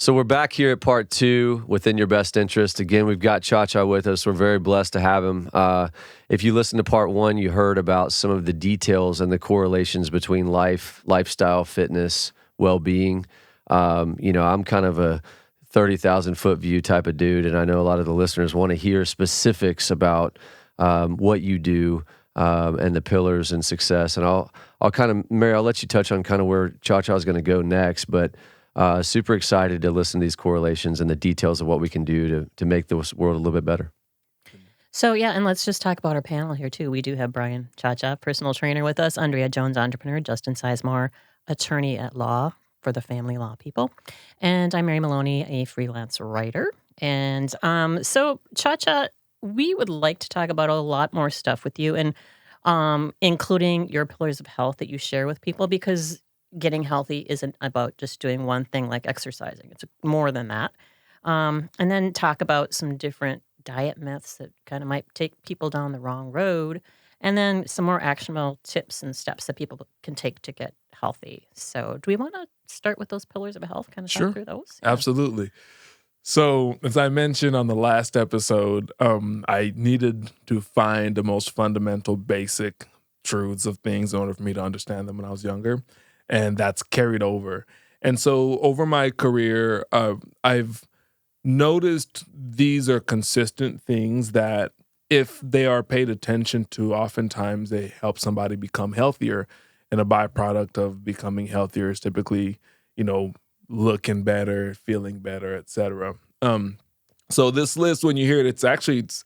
So we're back here at part 2, Within Your Best Interest. Again, we've got Chacha with us. We're very blessed to have him. If you listened to part 1, you heard about some of the details and the correlations between lifestyle, fitness, well-being. I'm kind of a 30,000-foot view type of dude, and I know a lot of the listeners want to hear specifics about what you do and the pillars and success. And I'll kind of, Mary, I'll let you touch on kind of where Chacha is going to go next, but super excited to listen to these correlations and the details of what we can do to make this world a little bit better. So, yeah, and let's just talk about our panel here, too. We do have Brian Chacha, personal trainer with us, Andrea Jones, entrepreneur, Justin Sisemore, attorney at law for the family law people, and I'm Mary Maloney, a freelance writer. And so, Chacha, we would like to talk about a lot more stuff with you, and including your pillars of health that you share with people, because getting healthy isn't about just doing one thing like exercising. It's more than that. And then talk about some different diet myths that kind of might take people down the wrong road. And then some more actionable tips and steps that people can take to get healthy. So do we want to start with those pillars of health, kind of talk through those? Yeah. Absolutely. So as I mentioned on the last episode, I needed to find the most fundamental basic truths of things in order for me to understand them when I was younger. And that's carried over. And so over my career, I've noticed these are consistent things that if they are paid attention to, oftentimes they help somebody become healthier. And a byproduct of becoming healthier is typically, looking better, feeling better, etc. So this list, when you hear it, it's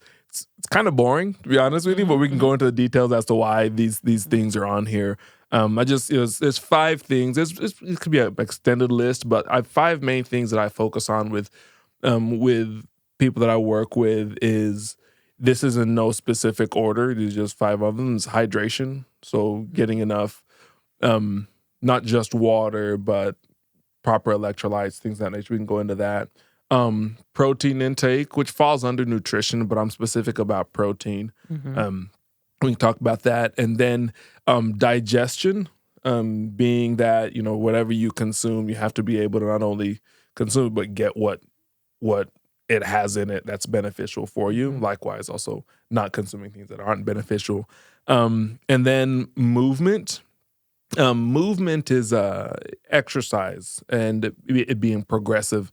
kind of boring, to be honest with you, but we can go into the details as to why these things are on here. There's 5 things. It could be an extended list, but I have 5 main things that I focus on with people that I work with. This is in no specific order. There's just 5 of them. It's hydration, so getting enough, not just water, but proper electrolytes, things of that nature. We can go into that. Protein intake, which falls under nutrition, but I'm specific about protein. We can talk about that. And then digestion, being that, whatever you consume, you have to be able to not only consume, but get what it has in it that's beneficial for you. Likewise, also not consuming things that aren't beneficial. And then movement. Movement is exercise and it being progressive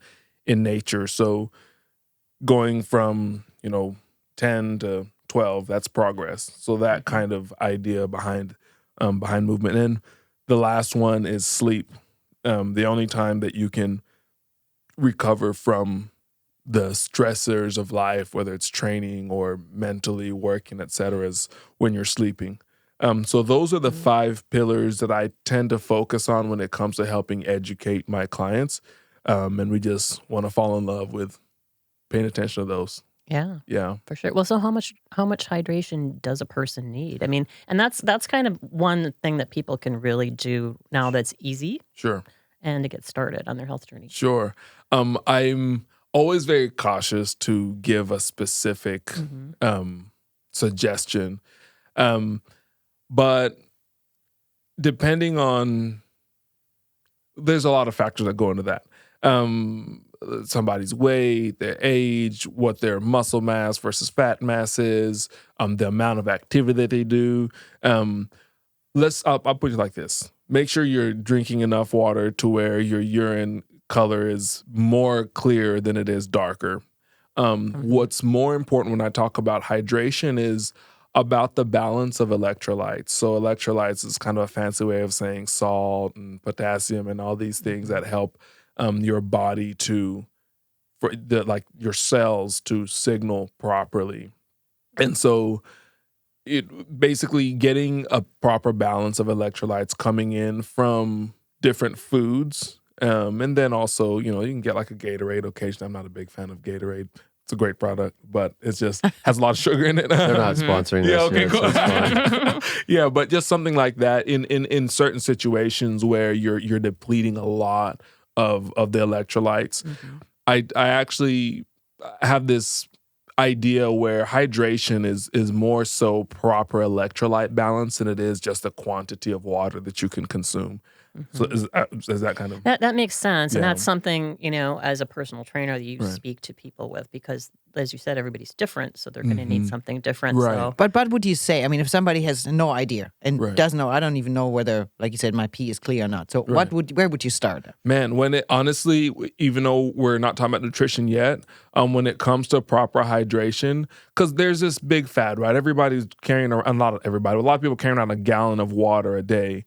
in nature. So going from, 10 to 12, that's progress. So that kind of idea behind movement. And the last one is sleep. The only time that you can recover from the stressors of life, whether it's training or mentally working, et cetera, is when you're sleeping. So those are the 5 pillars that I tend to focus on when it comes to helping educate my clients. And we just want to fall in love with paying attention to those. Yeah, for sure. Well, so how much hydration does a person need? I mean, and that's kind of one thing that people can really do now that's easy. Sure. And to get started on their health journey. Sure. I'm always very cautious to give a specific suggestion. But depending on, there's a lot of factors that go into that. Somebody's weight, their age, what their muscle mass versus fat mass is, the amount of activity that they do. I'll put it like this. Make sure you're drinking enough water to where your urine color is more clear than it is darker. What's more important when I talk about hydration is about the balance of electrolytes. So electrolytes is kind of a fancy way of saying salt and potassium and all these things that help your body your cells to signal properly. And so it basically getting a proper balance of electrolytes coming in from different foods. And then also, you can get like a Gatorade occasionally. I'm not a big fan of Gatorade. It's a great product, but it's just has a lot of sugar in it. They're not sponsoring this. Yeah, okay, yet, cool. so it's fine. Yeah, but just something like that in certain situations where you're depleting a lot of the electrolytes. I actually have this idea where hydration is more so proper electrolyte balance than it is just the quantity of water that you can consume. So is that kind of That makes sense, and Yeah. that's something, as a personal trainer that you Right. speak to people with because, as you said, everybody's different, so they're going to need something different. Right. So, But what would you say? I mean, if somebody has no idea and Right. doesn't know, I don't even know whether, like you said, my pee is clear or not. So Right. where would you start? Man, when it honestly, even though we're not talking about nutrition yet, when it comes to proper hydration, because there's this big fad, right? Everybody's carrying around, not everybody, a lot of people carrying around a gallon of water a day.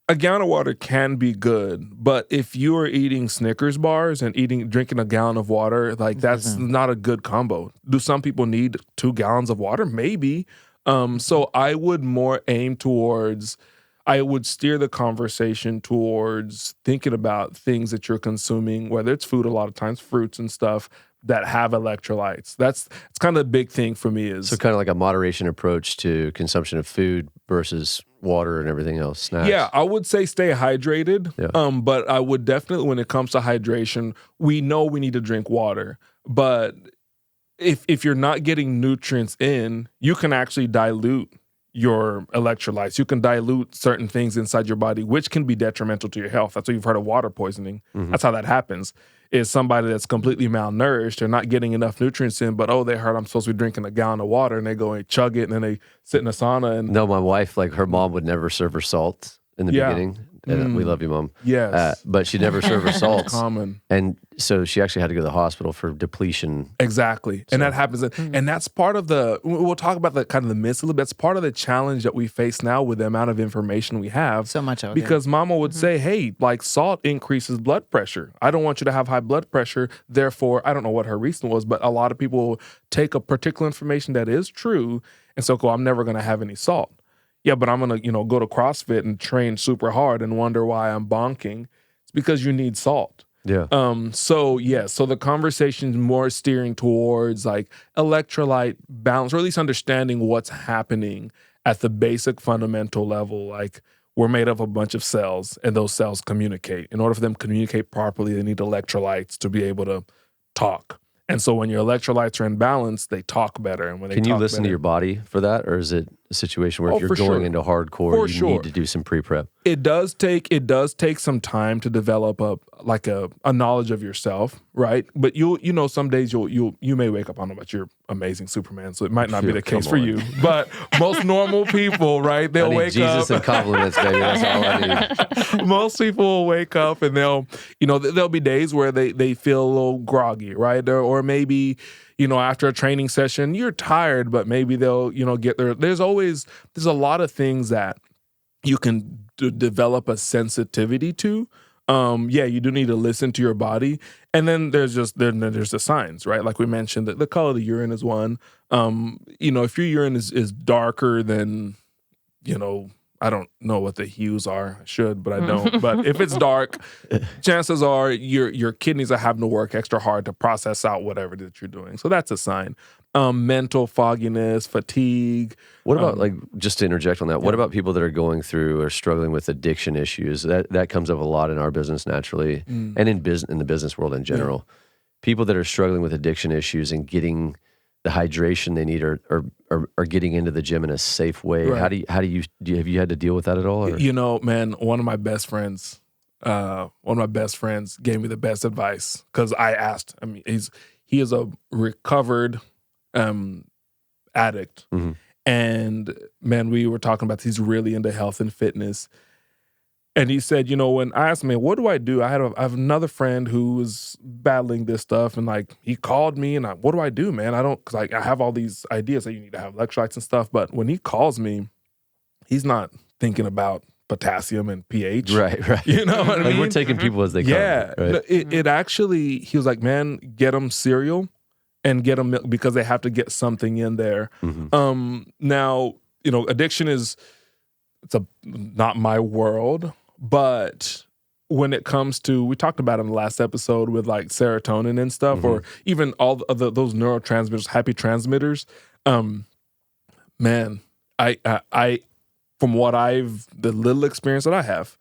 A gallon of water can be good, but if you are eating Snickers bars and drinking a gallon of water, like that's not a good combo. Do some people need 2 gallons of water? Maybe. So I would more aim towards. I would steer the conversation towards thinking about things that you're consuming, whether it's food, a lot of times fruits and stuff that have electrolytes. It's kind of the big thing for me is So kind of like a moderation approach to consumption of food versus water and everything else, snacks. Yeah, I would say stay hydrated. Yeah. But I would definitely, when it comes to hydration, we know we need to drink water. But if you're not getting nutrients in, you can actually dilute your electrolytes. You can dilute certain things inside your body, which can be detrimental to your health. That's what you've heard of water poisoning. That's how that happens. Is somebody that's completely malnourished, they're not getting enough nutrients in, but they heard I'm supposed to be drinking a gallon of water, and they go and chug it, and then they sit in a sauna. And No, my wife, like her mom would never serve her salt in the Yeah. beginning. And we love you, Mom. yes, But she never served her salts. common. And so she actually had to go to the hospital for depletion. Exactly. And that happens. And that's part of we'll talk about the kind of the myths a little bit. That's part of the challenge that we face now with the amount of information we have. So much out there. Because mama would say, hey, like salt increases blood pressure. I don't want you to have high blood pressure. Therefore, I don't know what her reason was, but a lot of people will take a particular information that is true and so go, I'm never going to have any salt. Yeah, but I'm going to, go to CrossFit and train super hard and wonder why I'm bonking. It's because you need salt. Yeah. So the conversation's more steering towards like electrolyte balance, or at least understanding what's happening at the basic fundamental level. Like we're made up of a bunch of cells, and those cells communicate. In order for them to communicate properly, they need electrolytes to be able to talk. And so when your electrolytes are in balance, they talk better. And when they Can you talk listen to better- your body for that? Or is it a situation where if Oh, you're for going sure. into hardcore, For you sure. need to do some pre-prep? It does take some time to develop a knowledge of yourself, right? But some days you may wake up, I don't know about you're amazing Superman, so it might not be Yeah, the case come for on. you. But most normal people, right? I They'll need wake Jesus up. and compliments, baby. That's all I need. Most people will wake up and there'll be days where they feel a little groggy, right? Or maybe, after a training session, you're tired, but maybe they'll, get there. There's a lot of things that you can develop a sensitivity to. You do need to listen to your body. And then there's the signs, right? Like we mentioned, the color of the urine is one. If your urine is darker than, I don't know what the hues are. I should, but I don't. But if it's dark, chances are your kidneys are having to work extra hard to process out whatever that you're doing. So that's a sign. Mental fogginess, fatigue. What about just to interject on that? What about people that are going through or struggling with addiction issues? That comes up a lot in our business naturally, and in the business world in general. People that are struggling with addiction issues and getting the hydration they need, or getting into the gym in a safe way. Right. Have you had to deal with that at all? Or? Man, one of my best friends gave me the best advice because I asked. I mean, he is a recovered addict. Mm-hmm. And man, we were talking about he's really into health and fitness. And he said, when I asked him, what do I do? I have another friend who was battling this stuff, and he called me, and what do I do, man? Because I have all these ideas that you need to have electrolytes and stuff, but when he calls me, he's not thinking about potassium and pH. Right. You know what I mean? We're taking people as they come. Yeah. Right? It actually, he was like, man, get them cereal and get them milk because they have to get something in there. Mm-hmm. Now, addiction it's not my world, but when it comes to, we talked about it in the last episode with like serotonin and stuff, or even all of those neurotransmitters, happy transmitters. Man, I from what the little experience that I have,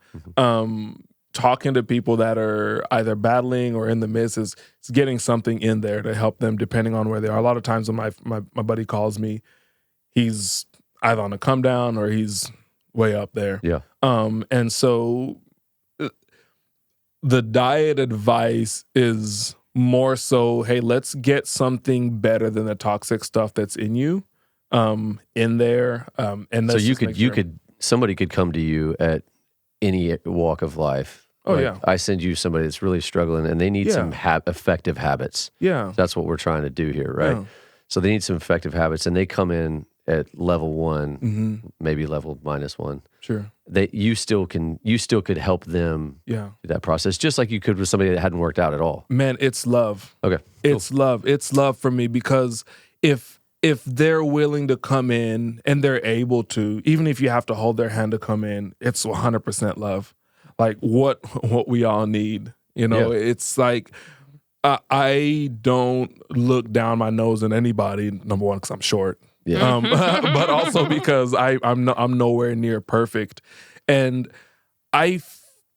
talking to people that are either battling or in the midst is getting something in there to help them depending on where they are. A lot of times when my buddy calls me, he's either on a come down or he's way up there. Yeah. And so the diet advice is more so, hey, let's get something better than the toxic stuff that's in you, in there. And So somebody could come to you at any walk of life. Oh, Like, yeah. I send you somebody that's really struggling and they need some effective habits. Yeah. That's what we're trying to do here, right? Yeah. So they need some effective habits and they come in at level 1, maybe level -1. Sure. You still could help them Yeah. through that process, just like you could with somebody that hadn't worked out at all. Man, it's love. Okay. It's love. It's love for me because if they're willing to come in and they're able to, even if you have to hold their hand to come in, it's 100% love. Like what we all need. It's like I don't look down my nose at anybody. Number one, because I'm short. Yeah. But also because I'm nowhere near perfect, and I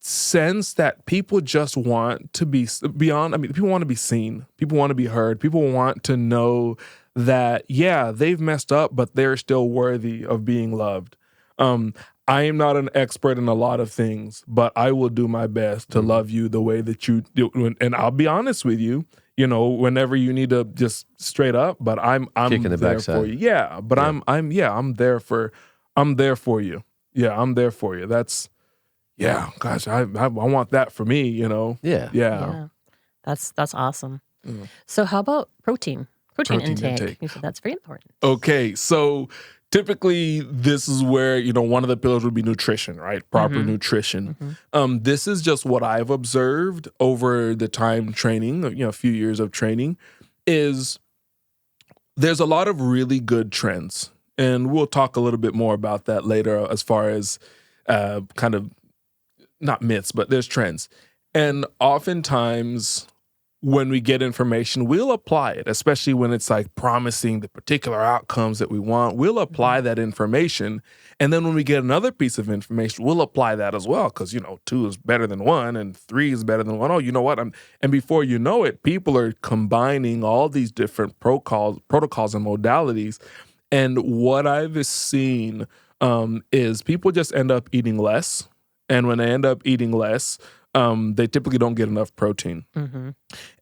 sense that people just want to be beyond. I mean, people want to be seen. People want to be heard. People want to know that they've messed up, but they're still worthy of being loved. I am not an expert in a lot of things, but I will do my best to love you the way that you do. And I'll be honest with you, whenever you need to just straight up, but I'm Kick in the there backside. for you. Yeah, but I'm there for you. Yeah, I'm there for you. That's gosh, I want that for me, Yeah. Yeah. That's awesome. So how about protein intake? You said that's very important. Okay, so typically this is where, one of the pillars would be nutrition, right? Proper nutrition. This is just what I've observed over the time training, a few years of training, is there's a lot of really good trends. And we'll talk a little bit more about that later as far as kind of, not myths, but there's trends. And oftentimes when we get information, we'll apply it, especially when it's like promising the particular outcomes that we want. We'll apply that information. And then when we get another piece of information, we'll apply that as well. Because, 2 is better than 1 and 3 is better than 1. Oh, you know what? And before you know it, people are combining all these different protocols and modalities. And what I've seen is people just end up eating less. And when they end up eating less, they typically don't get enough protein.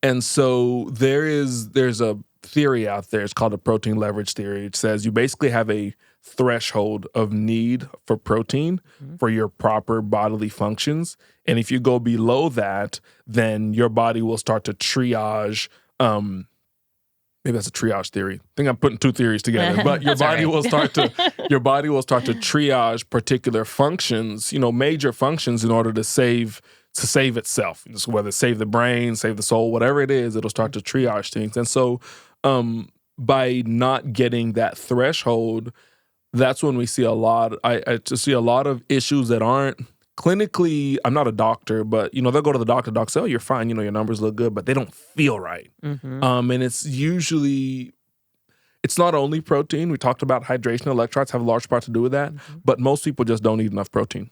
And so there's a theory out there. It's called the protein leverage theory. It says you basically have a threshold of need for protein for your proper bodily functions. And if you go below that, then your body will start to triage. Maybe that's a triage theory. I think I'm putting 2 theories together. But your body will start to triage particular functions, major functions, in order to save itself. Just whether save the brain, save the soul, whatever it is, it'll start to triage things. And so by not getting that threshold, that's when we see a lot. I just see a lot of issues that aren't clinically. I'm not a doctor, but they'll go to the doctor. Doc say, "Oh, you're fine. Your numbers look good," but they don't feel right. And it's usually. It's not only protein. We talked about hydration. Electrolytes have a large part to do with that. But most people just don't eat enough protein.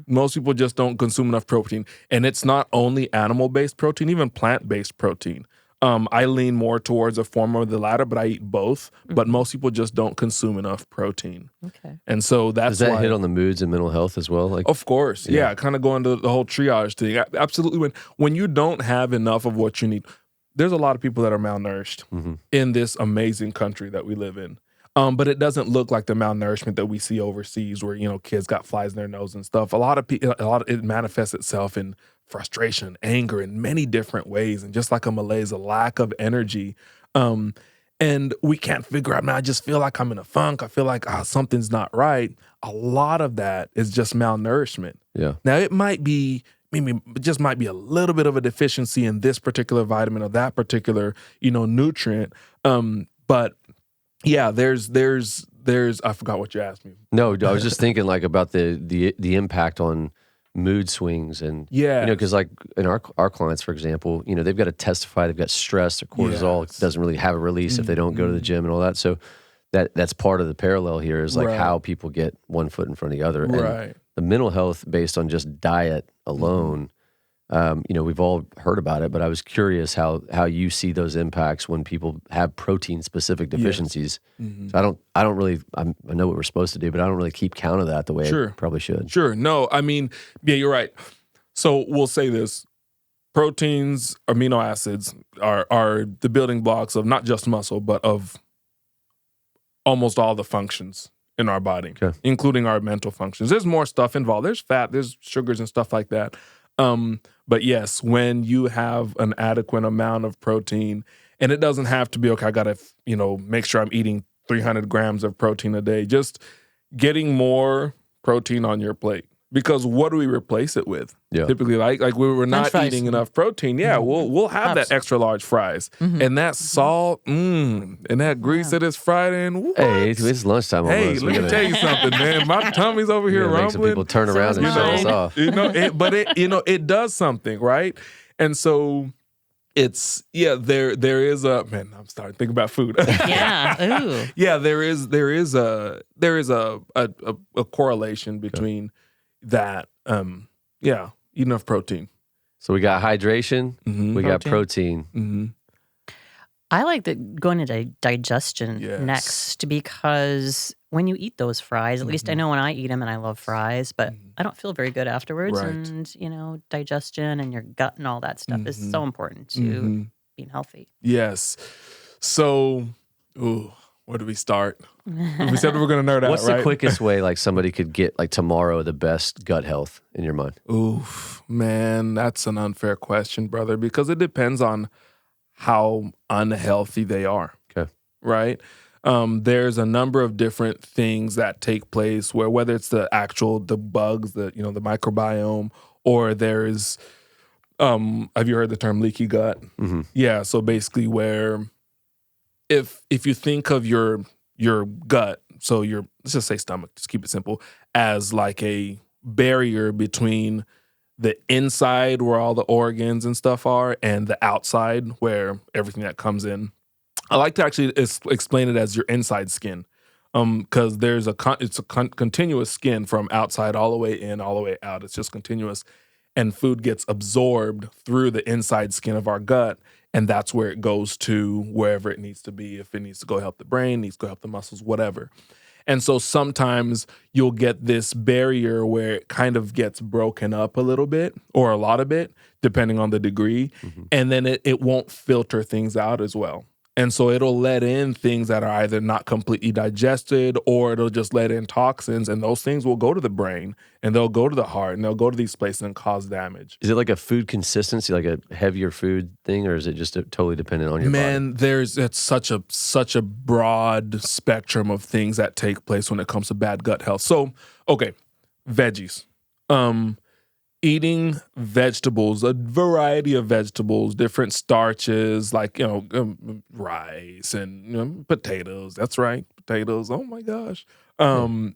Most people just don't consume enough protein. And it's not only animal-based protein, even plant-based protein. I lean more towards a form of the latter, but I eat both. But most people just don't consume enough protein. Okay. And so that's Does that why, hit on the moods and mental health as well? of course. Yeah, kind of going to the whole triage thing. Absolutely. When you don't have enough of what you need, there's a lot of people that are malnourished in this amazing country that we live in. But it doesn't look like the malnourishment that we see overseas, where kids got flies in their nose and stuff. It manifests itself in frustration, anger, in many different ways, and just like a malaise, a lack of energy. And we can't figure out. Man, I just feel like I'm in a funk. I feel like something's not right. A lot of that is just malnourishment. Yeah. Now it might be. It just might be a little bit of a deficiency in this particular vitamin or that particular, nutrient. But yeah, there's I forgot what you asked me. No, I was just thinking like about the impact on mood swings and because like in our clients, for example, they've got to testify, they've got stress, their cortisol doesn't really have a release if they don't go to the gym and all that. So that's part of the parallel here is like how people get one foot in front of the other. And the mental health based on just diet alone, we've all heard about it, but I was curious how you see those impacts when people have protein specific deficiencies. So I know what we're supposed to do, but I don't really keep count of that the way I probably should. Sure. No, I mean, yeah, you're right. So we'll say this. proteins, amino acids are the building blocks of not just muscle, but of almost all the functions in our body, including our mental functions. There's more stuff involved. There's fat, there's sugars and stuff like that. But yes, when you have an adequate amount of protein, and it doesn't have to be, okay, I got to, make sure I'm eating 300 grams of protein a day. Just getting more protein on your plate. Because what do we replace it with? Yeah. Typically, like we're not eating enough protein. Yeah, we'll have that extra large fries and that salt, and that grease that is fried in. What? Hey, it's lunchtime. Hey, let me tell you something, man. My tummy's over here rumbling. Make some people turn around and shut us off. It does something, right? And so it's there is a man. I'm starting to think about food. Yeah. Ooh. Yeah. There is a correlation between that, eat enough protein. So we got hydration, we got protein. I like going into digestion next, because when you eat those fries, at least I know when I eat them, and I love fries, but I don't feel very good afterwards. Right. And, digestion and your gut and all that stuff is so important to being healthy. Yes. So, where do we start? We said we were going to nerd out, What's the quickest way like somebody could get like tomorrow the best gut health in your mind? Oof, man, that's an unfair question, brother, because it depends on how unhealthy they are. Okay. Right? There's a number of different things that take place where whether it's the bugs, the microbiome, or there's have you heard the term leaky gut? Yeah, so basically where if you think of your gut, so let's just say stomach, just keep it simple, as like a barrier between the inside where all the organs and stuff are and the outside where everything that comes in. I like to actually explain it as your inside skin, because it's a continuous skin from outside all the way in, all the way out. It's just continuous, and food gets absorbed through the inside skin of our gut, and that's where it goes to wherever it needs to be. If it needs to go help the brain, needs to go help the muscles, whatever. And so sometimes you'll get this barrier where it kind of gets broken up a little bit or a lot of it, depending on the degree, and then it won't filter things out as well. And so it'll let in things that are either not completely digested, or it'll just let in toxins, and those things will go to the brain and they'll go to the heart and they'll go to these places and cause damage. Is it like a food consistency, like a heavier food thing, or is it just totally dependent on your body? It's such a broad spectrum of things that take place when it comes to bad gut health. So, okay, veggies. Eating vegetables, a variety of vegetables, different starches, like, rice and potatoes. That's right, potatoes. Oh my gosh. And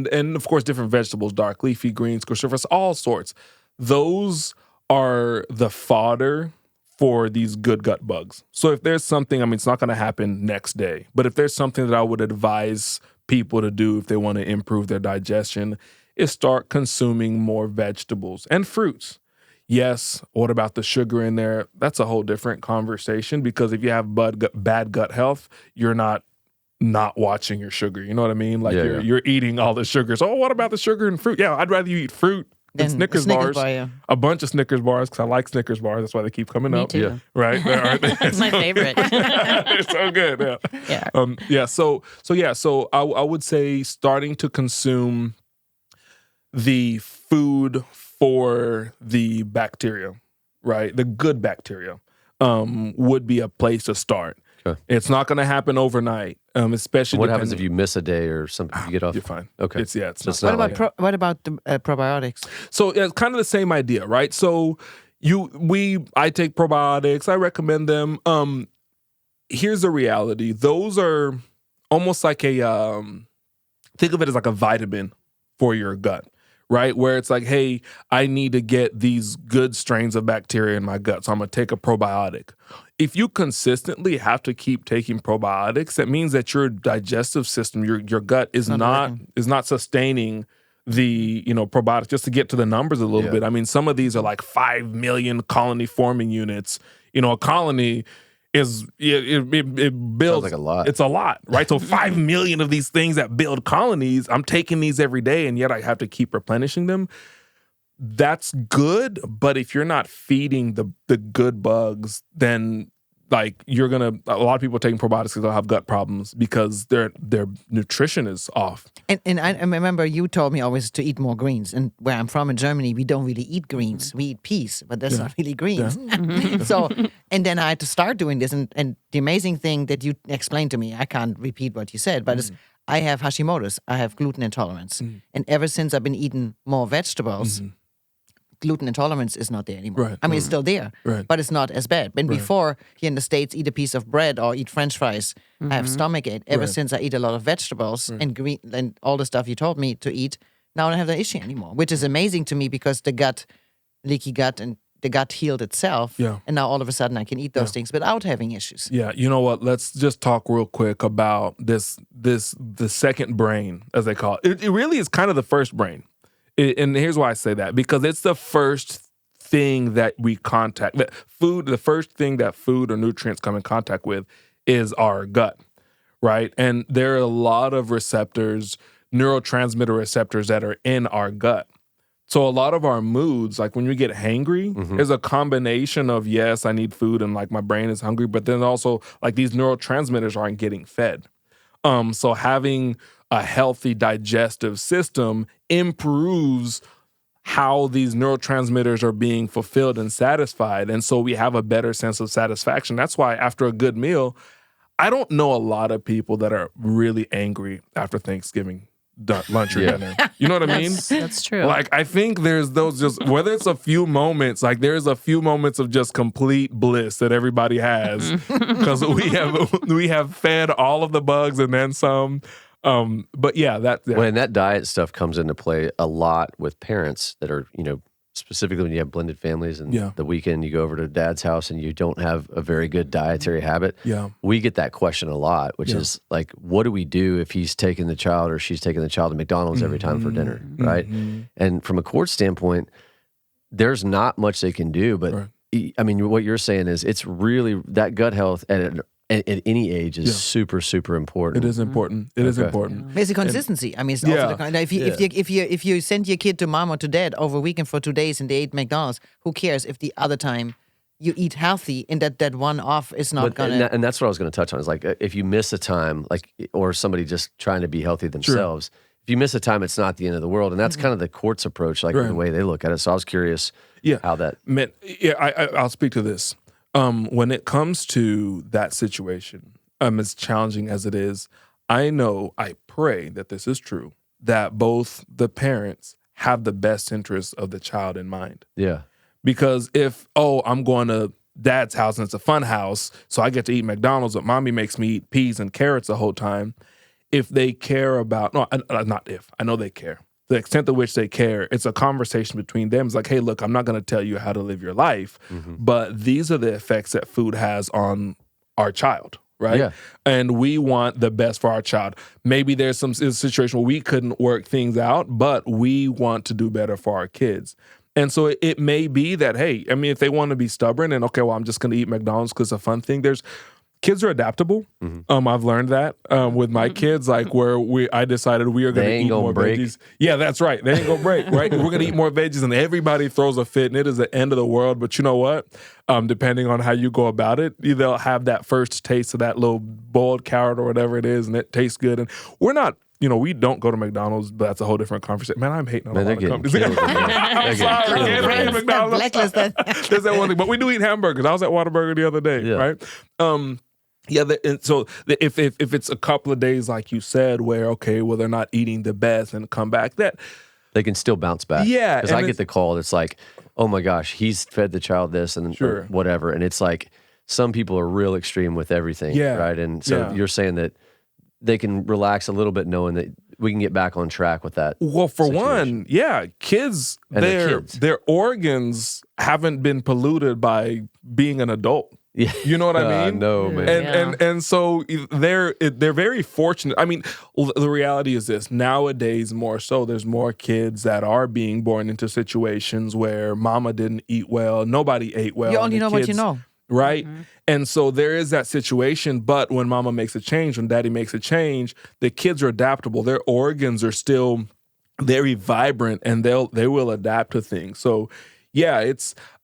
of course, different vegetables, dark leafy greens, cruciferous, all sorts. Those are the fodder for these good gut bugs. So if there's something, it's not going to happen next day, but if there's something that I would advise people to do if they want to improve their digestion, is start consuming more vegetables and fruits. Yes, what about the sugar in there? That's a whole different conversation, because if you have bad gut health, you're not watching your sugar. You know what I mean? Like you're eating all the sugars. Oh, what about the sugar and fruit? Yeah, I'd rather you eat fruit than Snickers bars. A bunch of Snickers bars, because I like Snickers bars. That's why they keep coming up. Me too. Yeah. Right? It's my favorite. They're so good. Yeah. So I would say starting to consume the food for the bacteria, right? The good bacteria would be a place to start. Okay. It's not going to happen overnight, especially. What happens if you miss a day or something? You get off. You're fine. Okay. It's what about the probiotics? So it's kind of the same idea, right? So I take probiotics. I recommend them. Here's the reality: those are almost like think of it as like a vitamin for your gut. Right? Where it's like, hey, I need to get these good strains of bacteria in my gut, so I'm going to take a probiotic. If you consistently have to keep taking probiotics, that means that your digestive system, your gut is not sustaining the probiotics, just to get to the numbers a little bit. Some of these are like 5 million colony forming units. A colony it builds. Sounds like a lot. It's a lot, right? So 5 million of these things that build colonies, I'm taking these every day, and yet I have to keep replenishing them. that's good, but if you're not feeding the good bugs, then like a lot of people taking probiotics because they'll have gut problems because their nutrition is off. And I remember you told me always to eat more greens. And where I'm from in Germany, we don't really eat greens. We eat peas, but that's not really greens. So, and then I had to start doing this. And the amazing thing that you explained to me, I can't repeat what you said, but I have Hashimoto's. I have gluten intolerance. And ever since I've been eating more vegetables, gluten intolerance is not there anymore. Right. I mean, it's still there, but it's not as bad. And before, here in the States, eat a piece of bread or eat French fries, I have stomachache. Ever since I eat a lot of vegetables and green and all the stuff you told me to eat, now I don't have that issue anymore, which is amazing to me because the leaky gut and the gut healed itself. Yeah. And now all of a sudden I can eat those things without having issues. Yeah, you know what? Let's just talk real quick about the second brain, as they call it. It really is kind of the first brain. And here's why I say that, because it's the first thing that we contact. The first thing that food or nutrients come in contact with is our gut, right? And there are a lot of receptors, neurotransmitter receptors that are in our gut. So a lot of our moods, like when we get hangry, is a combination of, yes, I need food and like my brain is hungry, but then also like these neurotransmitters aren't getting fed. So having a healthy digestive system improves how these neurotransmitters are being fulfilled and satisfied. And so we have a better sense of satisfaction. That's why after a good meal, I don't know a lot of people that are really angry after Thanksgiving lunch or dinner. You know what I mean? That's true. Like, I think there's those just, whether it's a few moments, like there's a few moments of just complete bliss that everybody has because we have fed all of the bugs and then some. But yeah, When that diet stuff comes into play a lot with parents that are, specifically when you have blended families and the weekend you go over to dad's house and you don't have a very good dietary habit. Yeah. We get that question a lot, which is like, what do we do if he's taking the child or she's taking the child to McDonald's every time for dinner, right? And from a court standpoint, there's not much they can do, but I mean, what you're saying is it's really that gut health at any age is super, super important. It is important. It is important. It's a consistency. I mean, it's also if you send your kid to mom or to dad over a weekend for 2 days and they ate McDonald's, who cares if the other time you eat healthy and that one off is not gonna. And that's what I was going to touch on. Is like if you miss a time, like or somebody just trying to be healthy themselves. If you miss a time, it's not the end of the world, and that's kind of the court's approach, like the way they look at it. So I was curious, how that. I'll speak to this. When it comes to that situation, as challenging as it is, I pray that this is true, that both the parents have the best interests of the child in mind. Yeah. Because if, I'm going to dad's house and it's a fun house, so I get to eat McDonald's, but mommy makes me eat peas and carrots the whole time, if they care about, I know they care. The extent to which they care, it's a conversation between them. It's like, hey, look, I'm not going to tell you how to live your life, but these are the effects that food has on our child, right? Yeah. And we want the best for our child. Maybe there's some situation where we couldn't work things out, but we want to do better for our kids. And so it may be that, hey, I mean, if they want to be stubborn and, okay, well, I'm just going to eat McDonald's because it's a fun thing, kids are adaptable. I've learned that with my kids, like where I decided we are going to eat more veggies. Yeah, that's right. They ain't going to break, right? We're going to eat more veggies and everybody throws a fit and it is the end of the world. But you know what? Depending on how you go about it, they'll have that first taste of that little boiled carrot or whatever it is and it tastes good. And we're not, we don't go to McDonald's, but that's a whole different conversation. Man, I'm hating on a lot of companies. Sorry, McDonald's. There's that one thing. But we do eat hamburgers. I was at Whataburger the other day, right? If it's a couple of days, like you said, where, okay, well, they're not eating the best and come back, that they can still bounce back. Yeah. Because I get the call. It's like, oh my gosh, he's fed the child this and whatever. And it's like some people are real extreme with everything. Yeah. Right. And so you're saying that they can relax a little bit knowing that we can get back on track with that. Well, for one, kids, their organs haven't been polluted by being an adult. Yeah. You know what I mean? No, man. And so they're very fortunate. I mean, the reality is this. Nowadays, more so, there's more kids that are being born into situations where mama didn't eat well, nobody ate well. You only know what you know. Right? And so there is that situation, but when mama makes a change, when daddy makes a change, the kids are adaptable. Their organs are still very vibrant, and they will adapt to things. So yeah,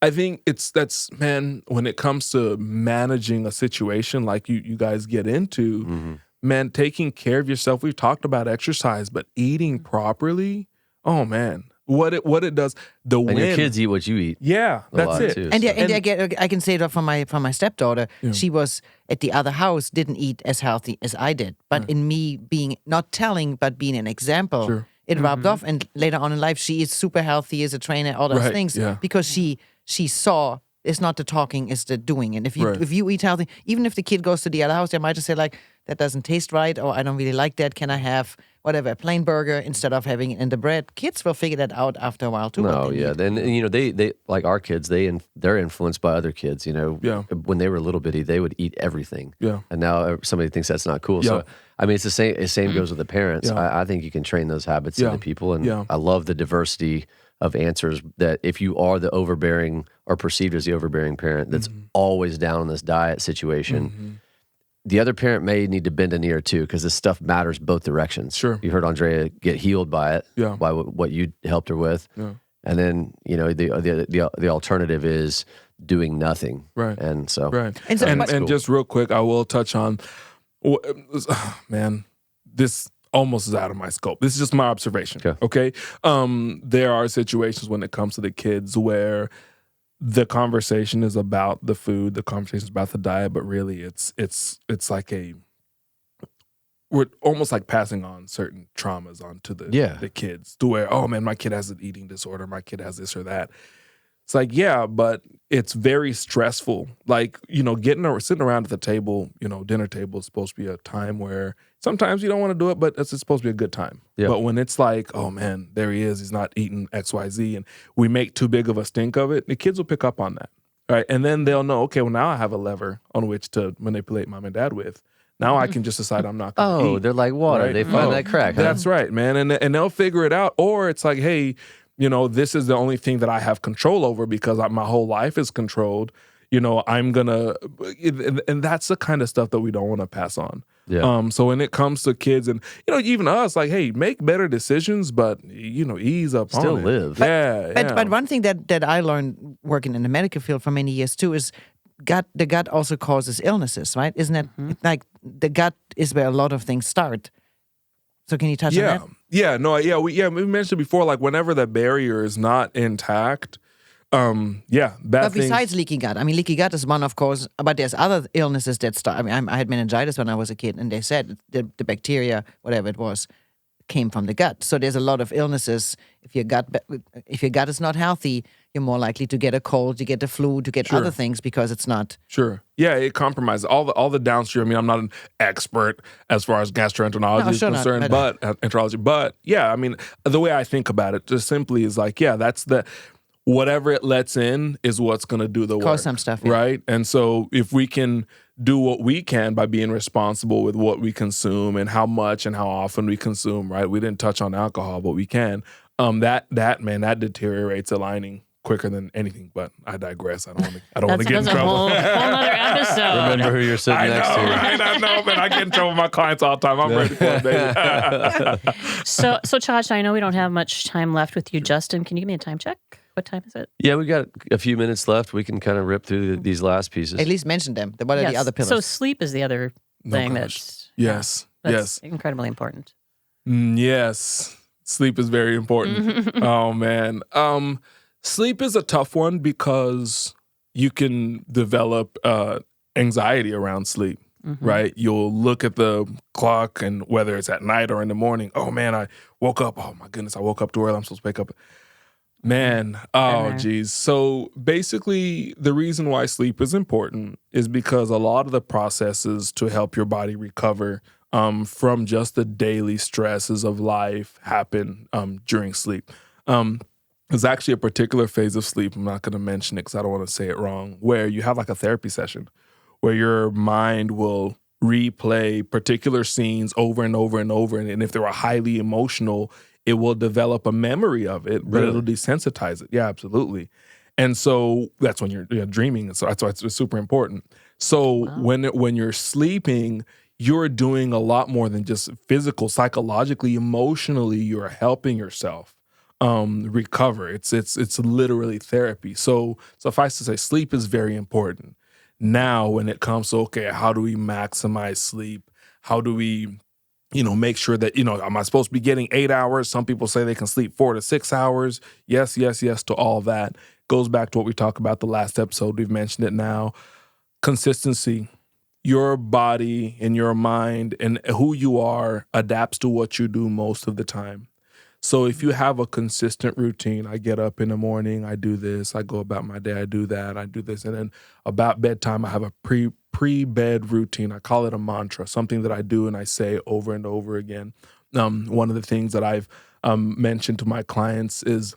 I think that's man, when it comes to managing a situation like you guys get into, man, taking care of yourself. We've talked about exercise, but eating properly, oh man, what it does. And your kids eat what you eat. Yeah, that's it. Too, And, so. I can say that from my stepdaughter. She was at the other house, didn't eat as healthy as I did. But in me being not telling, but being an example, it rubbed off. And later on in life, she is super healthy, is a trainer, all those things, because she saw it's not the talking, it's the doing. And if you eat healthy, even if the kid goes to the other house, they might just say like, that doesn't taste right, or I don't really like that. Can I have whatever, a plain burger instead of having it in the bread? Kids will figure that out after a while too. No, yeah. Then they like our kids. They're influenced by other kids. When they were little bitty, they would eat everything. Yeah. And now somebody thinks that's not cool. So I mean, it's the same. The same goes with the parents. I think you can train those habits into people, and I love the diversity of answers. That if you are the overbearing or perceived as the overbearing parent that's always down on this diet situation. The other parent may need to bend an ear too, because this stuff matters both directions. Sure. You heard Andrea get healed by it, by what you helped her with, and then the alternative is doing nothing. Right. And so, and just real quick, I will touch on, man, this almost is out of my scope. This is just my observation. Okay. There are situations when it comes to the kids where the conversation is about the food, the conversation is about the diet, but really it's like we're almost like passing on certain traumas onto the kids, to where, oh man, my kid has an eating disorder, my kid has this or that. It's like, yeah, but it's very stressful. Like, sitting around at the table, dinner table is supposed to be a time where sometimes you don't want to do it, but it's supposed to be a good time. Yeah. But when it's like, oh man, there he is, he's not eating XYZ, and we make too big of a stink of it, the kids will pick up on that. Right. And then they'll know, okay, well, now I have a lever on which to manipulate mom and dad with. Now I can just decide I'm not going to eat. Oh, they're like water. Right? They find that crack. That's right, man. And they'll figure it out. Or it's like, hey, this is the only thing that I have control over because my whole life is controlled. I'm going to, and that's the kind of stuff that we don't want to pass on. Yeah. So when it comes to kids and, even us, like, hey, make better decisions, but, ease up Still on it. live. But one thing that I learned working in the medical field for many years too is the gut also causes illnesses, right? Isn't that like the gut is where a lot of things start? So can you touch on that? We mentioned before, like whenever the barrier is not intact, bad but things. besides leaky gut, I mean, leaky gut is one, of course, but there's other illnesses that start. I mean, I had meningitis when I was a kid, and they said the bacteria, whatever it was, came from the gut. So there's a lot of illnesses. If your gut is not healthy, you're more likely to get a cold, to get the flu, to get other things because it's not. Sure. Yeah, it compromises all the downstream. I mean, I'm not an expert as far as gastroenterology is concerned, but enterology. But yeah, I mean, the way I think about it just simply is like, that's whatever it lets in is what's going to do the work. Cause some stuff, right? And so if we can do what we can by being responsible with what we consume and how much and how often we consume, right? We didn't touch on alcohol, but we can. That deteriorates a lining quicker than anything. But I digress. I don't want to get in trouble. That's a whole other episode. Remember who you're sitting next to. Right? I know, man. I get in trouble with my clients all the time. I'm ready for it, baby. So Chacha, I know we don't have much time left with you. Justin, can you give me a time check? What time is it? Yeah, we got a few minutes left. We can kind of rip through these last pieces. At least mention them. What are the other pillars? So sleep is the other thing that's incredibly important. Yes. Sleep is very important. Oh, man. Sleep is a tough one because you can develop anxiety around sleep, right? You'll look at the clock, and whether it's at night or in the morning, oh, man, I woke up. Oh, my goodness, I woke up too early. I'm supposed to wake up. Man, geez. So basically, the reason why sleep is important is because a lot of the processes to help your body recover from just the daily stresses of life happen during sleep. There's actually a particular phase of sleep, I'm not going to mention it because I don't want to say it wrong, where you have like a therapy session where your mind will replay particular scenes over and over and over. And if they were highly emotional, it will develop a memory of it, but it'll desensitize it. Yeah, absolutely. And so that's when you're dreaming. And so that's why it's super important. So when you're sleeping, you're doing a lot more than just physical, psychologically, emotionally, you're helping yourself recover. It's literally therapy. So suffice to say, sleep is very important. Now, when it comes to, okay, how do we maximize sleep? How do we, make sure that, am I supposed to be getting 8 hours? Some people say they can sleep 4 to 6 hours. Yes to all of that. Goes back to what we talked about the last episode. We've mentioned it now. Consistency. Your body and your mind and who you are adapts to what you do most of the time. So if you have a consistent routine, I get up in the morning, I do this, I go about my day, I do that, I do this. And then about bedtime, I have a pre-bed routine. I call it a mantra, something that I do and I say over and over again. One of the things that I've mentioned to my clients is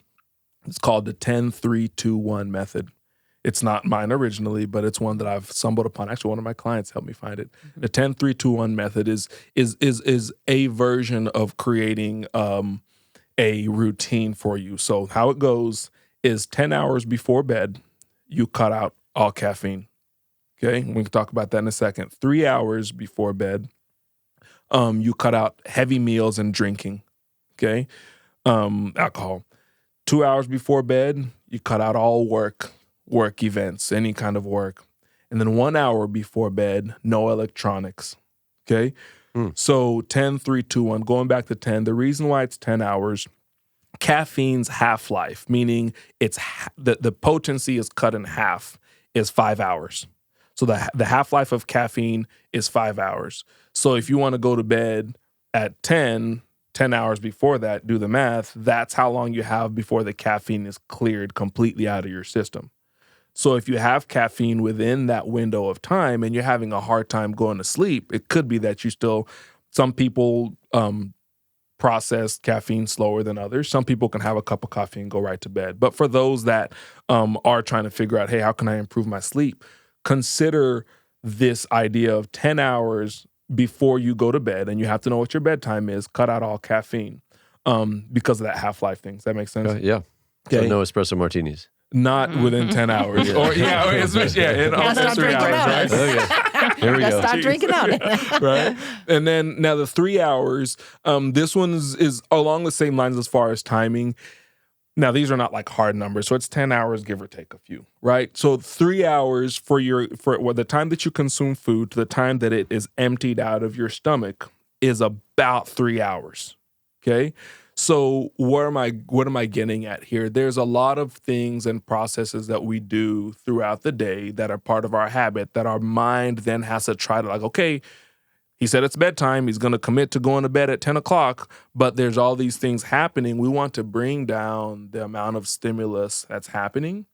it's called the 10-3-2-1 method. It's not mine originally, but it's one that I've stumbled upon. Actually, one of my clients helped me find it. Mm-hmm. The 10-3-2-1 method is a version of creating a routine for you. So how it goes is 10 hours before bed, you cut out all caffeine. Okay, we can talk about that in a second. 3 hours before bed, you cut out heavy meals and drinking. Okay, alcohol. 2 hours before bed, you cut out all work events, any kind of work. And then 1 hour before bed, no electronics. Okay? So 10-3-2-1, going back to 10, the reason why it's 10 hours, caffeine's half-life, meaning it's the potency is cut in half, is 5 hours. So the half-life of caffeine is 5 hours. So if you want to go to bed at 10 hours before that, do the math, that's how long you have before the caffeine is cleared completely out of your system. So if you have caffeine within that window of time and you're having a hard time going to sleep, it could be that some people process caffeine slower than others. Some people can have a cup of coffee and go right to bed. But for those that are trying to figure out, hey, how can I improve my sleep? Consider this idea of 10 hours before you go to bed, and you have to know what your bedtime is, cut out all caffeine because of that half-life thing. Does that make sense? Yeah. Okay. So no espresso martinis. Not within 10 hours. Start drinking right? Okay. Here we go. Start drinking on it. Right? And then now the 3 hours, this one is along the same lines as far as timing. Now, these are not like hard numbers, so it's 10 hours, give or take a few, right? So 3 hours for the time that you consume food to the time that it is emptied out of your stomach is about 3 hours, okay? So what am I getting at here? There's a lot of things and processes that we do throughout the day that are part of our habit that our mind then has to try to okay, he said it's bedtime. He's going to commit to going to bed at 10 o'clock, but there's all these things happening. We want to bring down the amount of stimulus that's happening.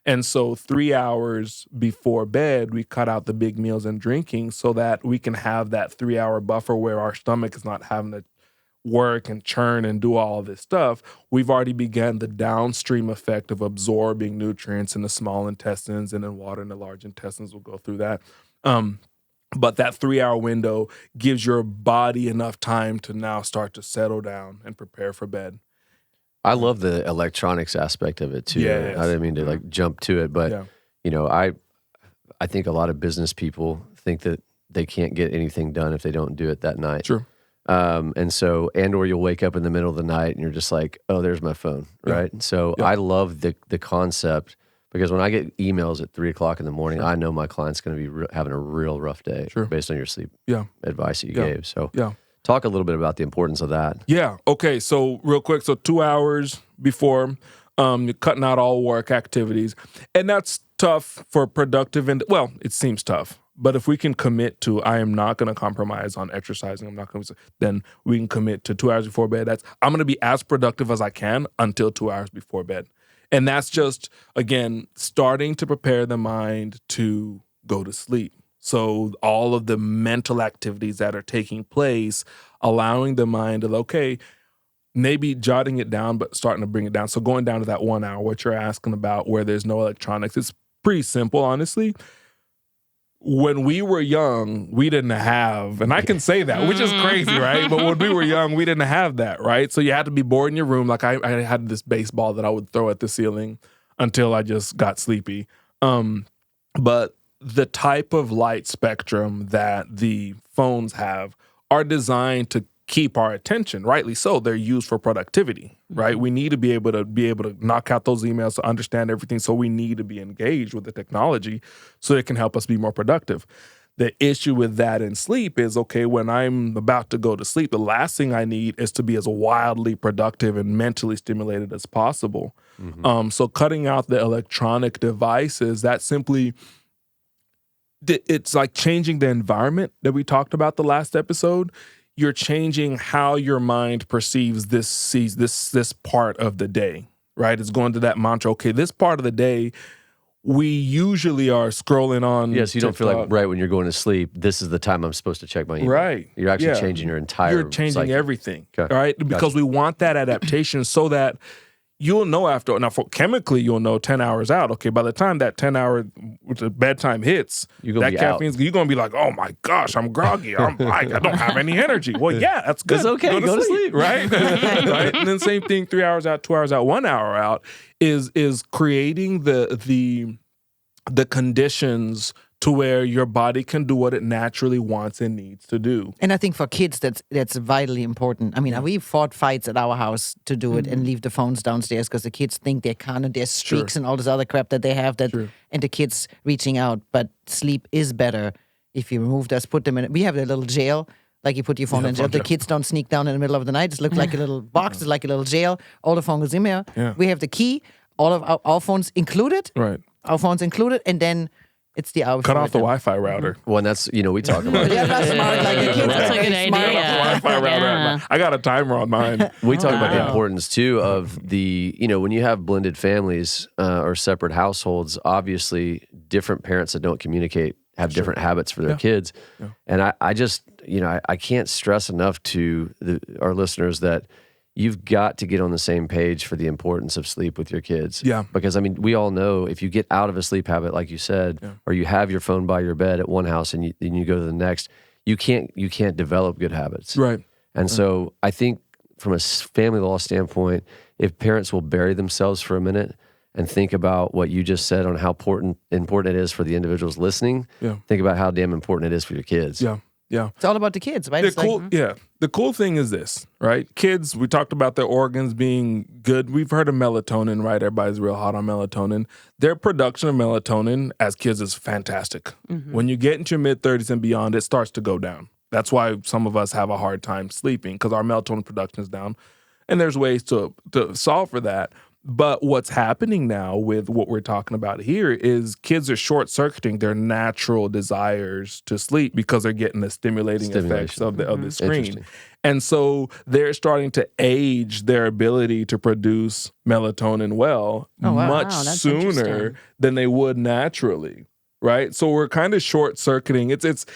And so 3 hours before bed, we cut out the big meals and drinking so that we can have that 3 hour buffer where our stomach is not having to work and churn and do all of this stuff. We've already begun the downstream effect of absorbing nutrients in the small intestines, and then water in the large intestines will go through that. But that 3 hour window gives your body enough time to now start to settle down and prepare for bed. I love the electronics aspect of it too. Yes. I didn't mean to jump to it, but I think a lot of business people think that they can't get anything done if they don't do it that night. Sure. Or you'll wake up in the middle of the night and you're just like, oh, there's my phone, right? Yeah. So I love the concept, because when I get emails at 3 o'clock in the morning, I know my client's going to be having a real rough day based on your sleep advice that you gave. So talk a little bit about the importance of that. Yeah. Okay. So real quick. So 2 hours before, you're cutting out all work activities, and that's tough for productive. It seems tough. But if we can commit to, I am not going to compromise on exercising, I'm not going to, then we can commit to 2 hours before bed. I'm going to be as productive as I can until 2 hours before bed. And that's just, again, starting to prepare the mind to go to sleep. So all of the mental activities that are taking place, allowing the mind to, okay, maybe jotting it down, but starting to bring it down. So going down to that 1 hour, what you're asking about, where there's no electronics, it's pretty simple, honestly. When we were young, we didn't have, and I can say that, which is crazy, right? But when we were young, we didn't have that, right? So you had to be bored in your room. Like I had this baseball that I would throw at the ceiling until I just got sleepy. But the type of light spectrum that the phones have are designed to keep our attention. Rightly so. They're used for productivity, right? We need to be able to knock out those emails to understand everything. So we need to be engaged with the technology so it can help us be more productive. The issue with that in sleep is, okay, when I'm about to go to sleep, the last thing I need is to be as wildly productive and mentally stimulated as possible. So cutting out the electronic devices, that simply, it's like changing the environment that we talked about the last episode. You're changing how your mind perceives this part of the day, right? It's going to that mantra, okay, this part of the day, we usually are scrolling on Yes, you don't feel TikTok. like right when you're going to sleep, this is the time I'm supposed to check my email. Right. You're actually changing your entire You're changing psyche. everything, Okay. right? Because we want that adaptation so that you'll know chemically, you'll know 10 hours out. Okay, by the time that 10-hour bedtime hits, You're gonna that be caffeine's, you're going to be like, oh my gosh, I'm groggy. I don't have any energy. Well, yeah, that's good. That's okay. Go to sleep. Right? Right? And then same thing, 3 hours out, 2 hours out, 1 hour out is creating the conditions to where your body can do what it naturally wants and needs to do. And I think for kids, that's vitally important. I mean, we fought fights at our house to do it and leave the phones downstairs because the kids think they can't, and there's streaks and all this other crap that they have and the kids reaching out. But sleep is better if you remove those, put them in. We have a little jail, like you put your phone in jail. The kids don't sneak down in the middle of the night. It looks like a little box. It's like a little jail. All the phones is in there. Yeah. We have the key. All of our phones included. Right. Our phones included, and then it's the hour. Cut off the Wi-Fi router. Well, and that's, we talk about Yeah, that's smart. Like the kids That's are a good very smart. idea. Wi-Fi router. Yeah. I got a timer on mine. We talk about the Wow. importance too of the, when you have blended families or separate households, obviously different parents that don't communicate have different habits for their kids. Yeah. And I just, I can't stress enough to our listeners that you've got to get on the same page for the importance of sleep with your kids. Yeah. Because, we all know if you get out of a sleep habit, like you said, or you have your phone by your bed at one house and you go to the next, you can't develop good habits. Right. And so I think from a family law standpoint, if parents will bury themselves for a minute and think about what you just said on how important it is for the individuals listening, think about how damn important it is for your kids. Yeah. Yeah. It's all about the kids, right? The cool thing is this, right? Kids, we talked about their organs being good. We've heard of melatonin, right? Everybody's real hot on melatonin. Their production of melatonin as kids is fantastic. When you get into your mid-30s and beyond, it starts to go down. That's why some of us have a hard time sleeping, because our melatonin production is down. And there's ways to solve for that. But what's happening now with what we're talking about here is kids are short-circuiting their natural desires to sleep because they're getting the stimulating effects of the screen. And so they're starting to age their ability to produce melatonin much That's sooner interesting. than they would naturally. Right, so we're kind of short-circuiting. It's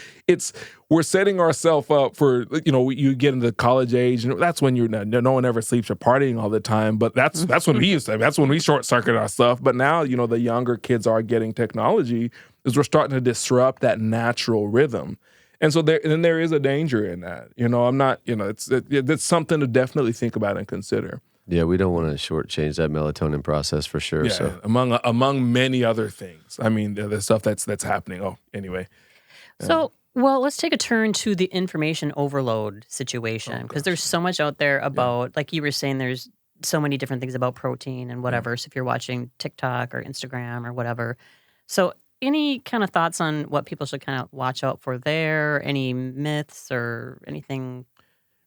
we're setting ourselves up for, you get into college age, and that's when no one ever sleeps. You're partying all the time, but that's when we used to. That's when we short-circuit our stuff. But now, the younger kids are getting technology, is we're starting to disrupt that natural rhythm, and so there is a danger in that. I'm not. It's something to definitely think about and consider. Yeah, we don't want to shortchange that melatonin process for sure. Yeah, So among many other things. I mean, the stuff that's happening. Oh, anyway. So, well, let's take a turn to the information overload situation, because there's so much out there about, like you were saying, there's so many different things about protein and whatever. So if you're watching TikTok or Instagram or whatever. So any kind of thoughts on what people should kind of watch out for there? Any myths or anything?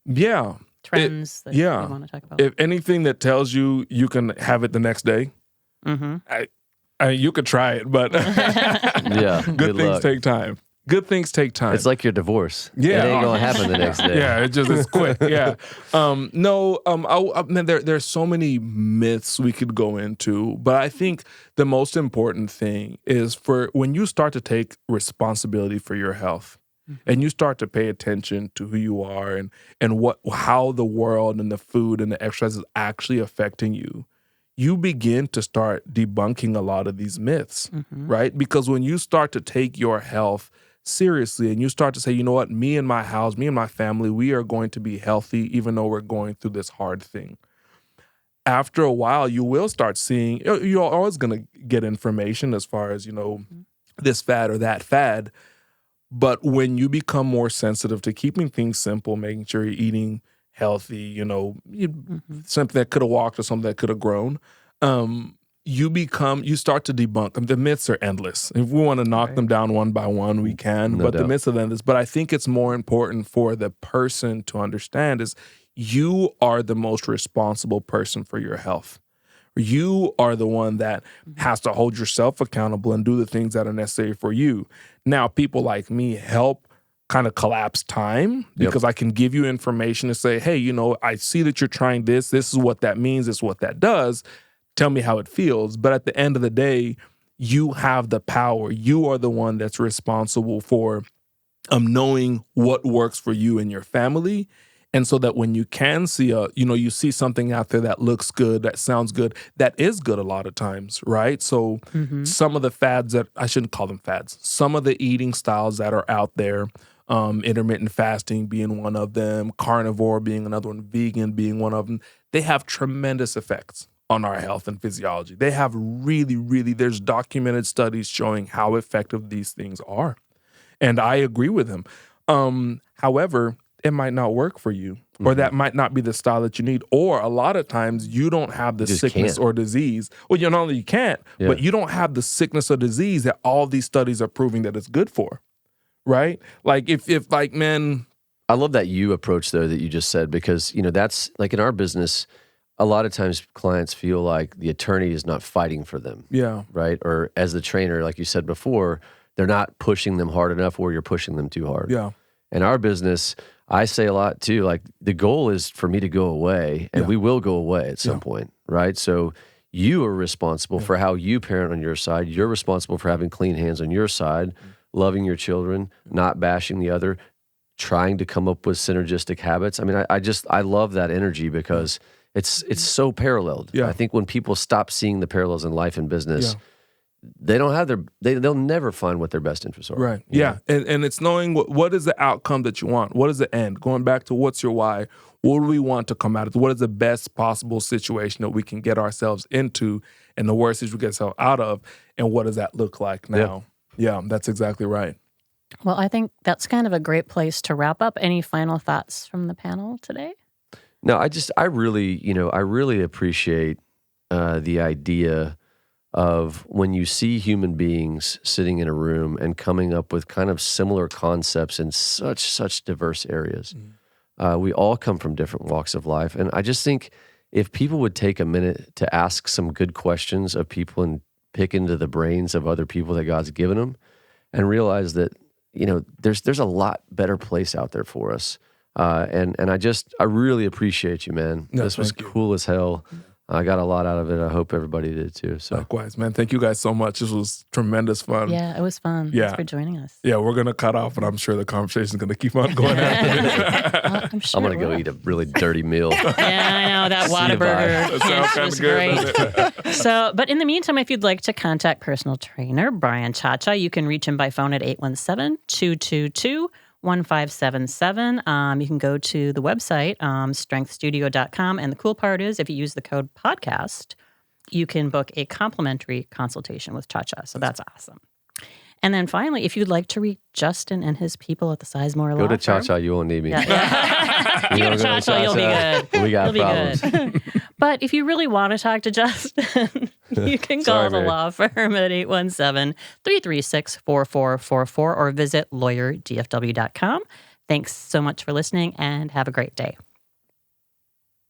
Yeah. Trends that you want to talk about? If anything that tells you can have it the next day, you could try it, but yeah, good things luck. take time. Good things take time. It's like your divorce. Yeah. It ain't going to happen the next day. Yeah, it's quick. Yeah. There's so many myths we could go into, but I think the most important thing is for when you start to take responsibility for your health, and you start to pay attention to who you are and how the world and the food and the exercise is actually affecting you, you begin to start debunking a lot of these myths, right? Because when you start to take your health seriously and you start to say, you know what, me and my house, me and my family, we are going to be healthy even though we're going through this hard thing. After a while, you will start seeing, you're always going to get information as far as, this fad or that fad. But when you become more sensitive to keeping things simple, making sure you're eating healthy, something that could have walked or something that could have grown, you start to debunk them. The myths are endless. If we want to knock them down one by one, we can, but the myths are endless. But I think it's more important for the person to understand is you are the most responsible person for your health. You are the one that has to hold yourself accountable and do the things that are necessary for you. Now, people like me help kind of collapse time because I can give you information to say, hey, I see that you're trying this. This is what that means. This is what that does. Tell me how it feels. But at the end of the day, you have the power. You are the one that's responsible for knowing what works for you and your family. And so that when you can see you see something out there that looks good, that sounds good, that is good a lot of times, right? So some of the fads I shouldn't call them fads, some of the eating styles that are out there, intermittent fasting being one of them, carnivore being another one, vegan being one of them, they have tremendous effects on our health and physiology. They have really, really, there's documented studies showing how effective these things are. And I agree with them. However, it might not work for you, or that might not be the style that you need. Or a lot of times you don't have the sickness or disease. Well, not only you can't, but you don't have the sickness or disease that all these studies are proving that it's good for, right? Like if man. I love that you approach though that you just said, because, that's like in our business, a lot of times clients feel like the attorney is not fighting for them. Yeah. Right? Or as the trainer, like you said before, they're not pushing them hard enough or you're pushing them too hard. Yeah. In our business, I say a lot too, like the goal is for me to go away, and we will go away at some point, right? So you are responsible for how you parent on your side. You're responsible for having clean hands on your side, loving your children, not bashing the other, trying to come up with synergistic habits. I mean, I love that energy because it's so paralleled. Yeah. I think when people stop seeing the parallels in life and business, they don't have they'll never find what their best interests are. Right. Yeah. And it's knowing what is the outcome that you want? What is the end? Going back to what's your why? What do we want to come out of? What is the best possible situation that we can get ourselves into and the worst is we get ourselves out of? And what does that look like now? Yeah, that's exactly right. Well, I think that's kind of a great place to wrap up. Any final thoughts from the panel today? No, I really appreciate the idea of when you see human beings sitting in a room and coming up with kind of similar concepts in such diverse areas. We all come from different walks of life. And I just think if people would take a minute to ask some good questions of people and pick into the brains of other people that God's given them and realize that, there's a lot better place out there for us. And I really appreciate you, man. No, this was cool as hell. I got a lot out of it. I hope everybody did too. So likewise, man. Thank you guys so much. This was tremendous fun. Yeah, it was fun. Yeah. Thanks for joining us. Yeah, we're going to cut off, but I'm sure the conversation is going to keep on going after I'm sure I'm going to go eat a really dirty meal. Yeah, I know. That Whataburger That sounds kind of good. So, but in the meantime, if you'd like to contact personal trainer Brian Chacha, you can reach him by phone at 817-222-1577. You can go to the website, strengthstudio.com. And the cool part is if you use the code podcast, you can book a complimentary consultation with Chacha. So that's awesome. And then finally, if you'd like to reach Justin and his people at the Sizemore Law Go to Firm, Chacha, you won't need me. Yeah. You go to Chacha, you'll be good. We got You'll problems. be good. But if you really want to talk to Justin, you can call the Mary. law firm at 817-336-4444 or visit lawyerdfw.com. Thanks so much for listening and have a great day.